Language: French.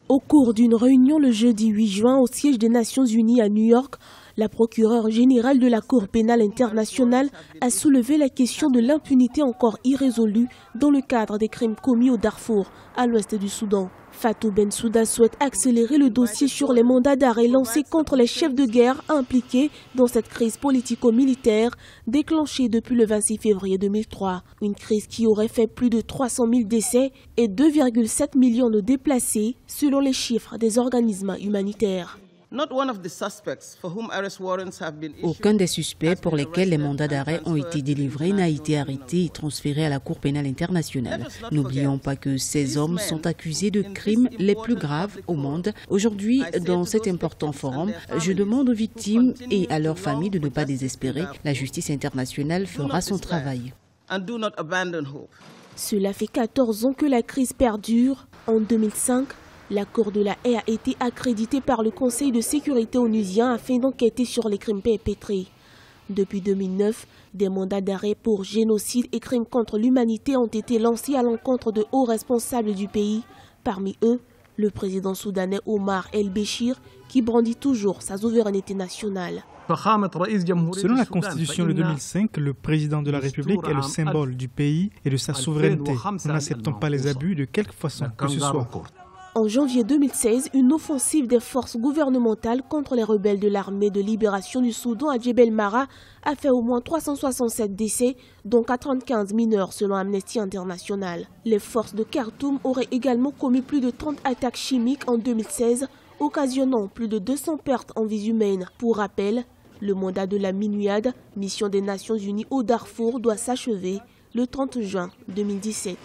Au cours d'une réunion le jeudi 8 juin au siège des Nations Unies à New York, la procureure générale de la Cour pénale internationale a soulevé la question de l'impunité encore irrésolue dans le cadre des crimes commis au Darfour, à l'ouest du Soudan. Fatou Bensouda souhaite accélérer le dossier sur les mandats d'arrêt lancés contre les chefs de guerre impliqués dans cette crise politico-militaire déclenchée depuis le 26 février 2003. Une crise qui aurait fait plus de 300 000 décès et 2,7 millions de déplacés selon les chiffres des organismes humanitaires. Aucun des suspects pour lesquels les mandats d'arrêt ont été délivrés n'a été arrêté et transféré à la Cour pénale internationale. N'oublions pas que ces hommes sont accusés de crimes les plus graves au monde. Aujourd'hui, dans cet important forum, je demande aux victimes et à leurs familles de ne pas désespérer. La justice internationale fera son travail. Cela fait 14 ans que la crise perdure. En 2005, la Cour de la Haye a été accréditée par le Conseil de sécurité onusien afin d'enquêter sur les crimes perpétrés. Depuis 2009, des mandats d'arrêt pour génocide et crimes contre l'humanité ont été lancés à l'encontre de hauts responsables du pays. Parmi eux, le président soudanais Omar el-Béchir, qui brandit toujours sa souveraineté nationale. Selon la Constitution de 2005, le président de la République est le symbole du pays et de sa souveraineté. Nous n'acceptons pas les abus de quelque façon que ce soit. En janvier 2016, une offensive des forces gouvernementales contre les rebelles de l'armée de libération du Soudan à Djebel Mara a fait au moins 367 décès, dont 95 mineurs selon Amnesty International. Les forces de Khartoum auraient également commis plus de 30 attaques chimiques en 2016, occasionnant plus de 200 pertes en vies humaines. Pour rappel, le mandat de la MINUAD, mission des Nations Unies au Darfour, doit s'achever le 30 juin 2017.